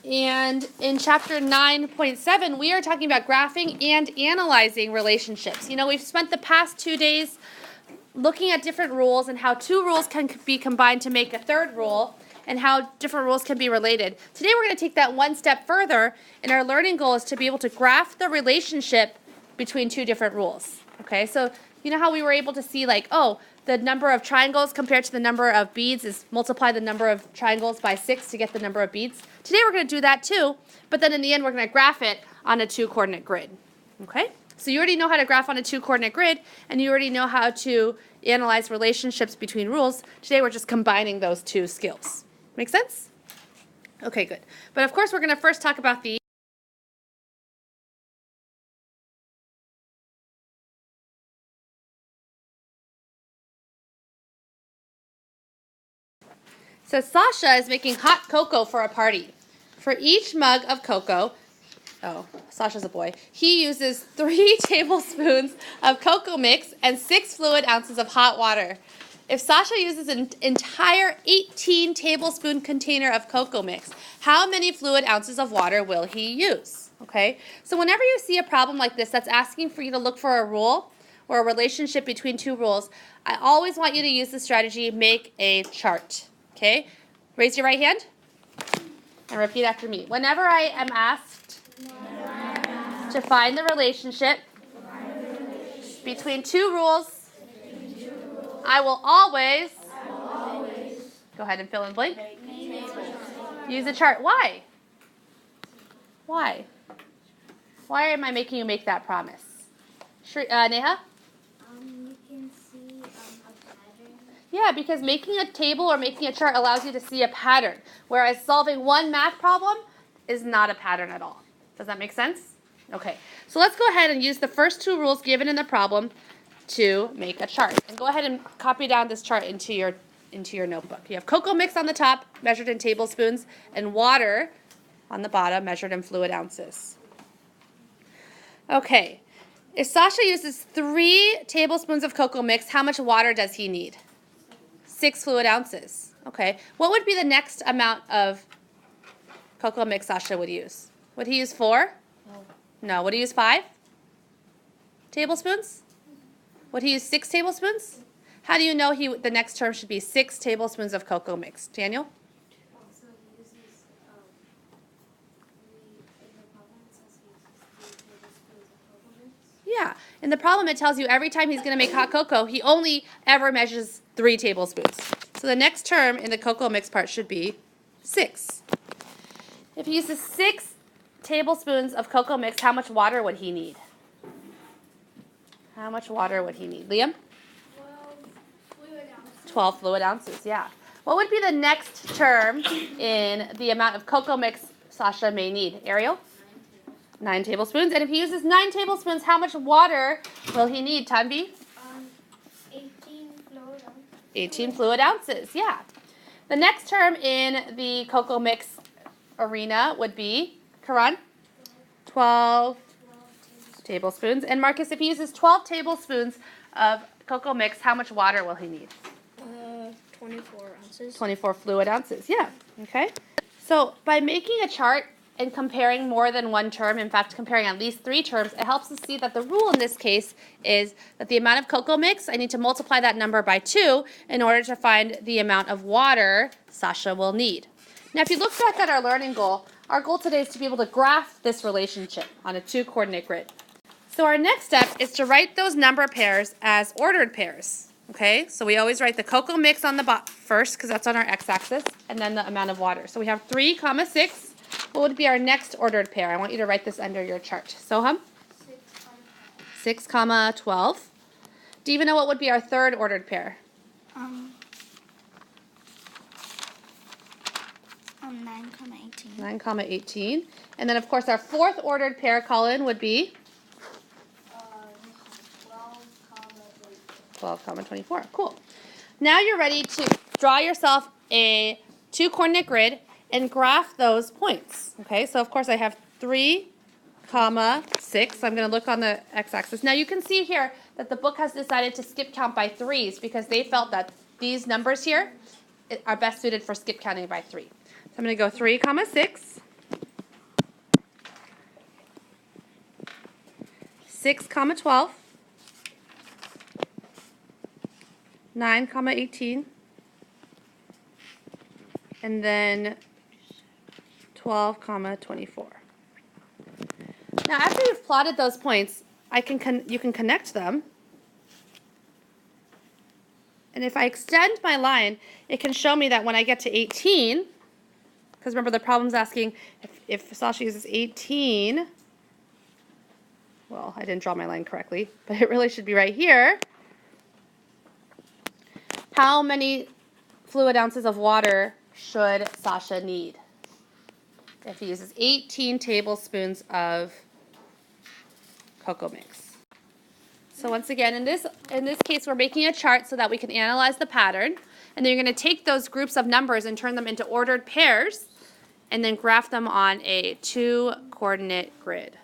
And in chapter 9.7, we are talking about graphing and analyzing relationships. You know, we've spent the past 2 days looking at different rules and how two rules can be combined to make a third rule and how different rules can be related. Today we're going to take that one step further, and our learning goal is to be able to graph the relationship between two different rules. Okay, so you know how we were able to see like, oh, the number of triangles compared to the number of beads is multiply the number of triangles by 6 to get the number of beads. Today we're going to do that too, but then in the end we're going to graph it on a 2-coordinate grid. Okay? So you already know how to graph on a 2-coordinate grid, and you already know how to analyze relationships between rules. Today we're just combining those two skills. Make sense? Okay, good. But of course we're going to first talk about the So Sasha is making hot cocoa for a party. For each mug of cocoa, oh, Sasha's a boy, he uses 3 tablespoons of cocoa mix and 6 fluid ounces of hot water. If Sasha uses an entire 18 tablespoon container of cocoa mix, how many fluid ounces of water will he use? Okay, so whenever you see a problem like this that's asking for you to look for a rule or a relationship between two rules, I always want you to use the strategy, make a chart. Okay, raise your right hand and repeat after me. Whenever I am asked to find the relationship between two rules, I will always go ahead and fill in blank. Use a chart. Why? Why? Why am I making you make that promise? Neha? You can see a pattern. Yeah, because making a table or making a chart allows you to see a pattern, whereas solving one math problem is not a pattern at all. Does that make sense? Okay, so let's go ahead and use the first 2 rules given in the problem to make a chart. And go ahead and copy down this chart into your notebook. You have cocoa mix on the top, measured in tablespoons, and water on the bottom, measured in fluid ounces. Okay, if Sasha uses 3 tablespoons of cocoa mix, how much water does he need? 6 fluid ounces. Okay, what would be the next amount of cocoa mix Sasha would use? Would he use 4? No. Would he use 5 tablespoons? Would he use 6 tablespoons? How do you know the next term should be 6 tablespoons of cocoa mix? Daniel? Also uses in the problem it says he uses 3 tablespoons of cocoa mix. Yeah. In the problem, it tells you every time he's going to make hot cocoa, he only ever measures 3 tablespoons. So the next term in the cocoa mix part should be 6. If he uses 6 tablespoons of cocoa mix, how much water would he need? How much water would he need? Liam? 12 fluid ounces. 12 fluid ounces, yeah. What would be the next term in the amount of cocoa mix Sasha may need? Ariel? 9 tablespoons. And if he uses 9 tablespoons, how much water will he need, Tanvi? 18 fluid ounces. 18 fluid ounces, yeah. The next term in the cocoa mix arena would be, Karan? 12 tablespoons. And Marcus, if he uses 12 tablespoons of cocoa mix, how much water will he need? 24 ounces. 24 fluid ounces, yeah. Okay. So by making a chart and comparing more than one term, in fact, comparing at least 3 terms, it helps us see that the rule in this case is that the amount of cocoa mix, I need to multiply that number by 2 in order to find the amount of water Sasha will need. Now, if you look back at our learning goal, our goal today is to be able to graph this relationship on a 2-coordinate grid. So our next step is to write those number pairs as ordered pairs. Okay, so we always write the cocoa mix on the first because that's on our x-axis, and then the amount of water. So we have 3, 6. What would be our next ordered pair? I want you to write this under your chart. Soham? 6, 12. Do you even know what would be our third ordered pair? 9, 18. 9, 18. And then, of course, our fourth ordered pair, Colin, would be? 12, 24. Cool. Now you're ready to draw yourself a 2-coordinate grid and graph those points. Okay, so of course I have 3, 6. I'm going to look on the x-axis. Now you can see here that the book has decided to skip count by 3s because they felt that these numbers here are best suited for skip counting by 3. So I'm going to go 3, 6. 6, 12, 9, 18, and then 12, 24. Now, after you've plotted those points, you can connect them. And if I extend my line, it can show me that when I get to 18, because remember the problem's asking if Sasha uses 18, well, I didn't draw my line correctly, but it really should be right here. How many fluid ounces of water should Sasha need? If he uses 18 tablespoons of cocoa mix. So once again, in this case, we're making a chart so that we can analyze the pattern. And then you're going to take those groups of numbers and turn them into ordered pairs and then graph them on a 2-coordinate grid.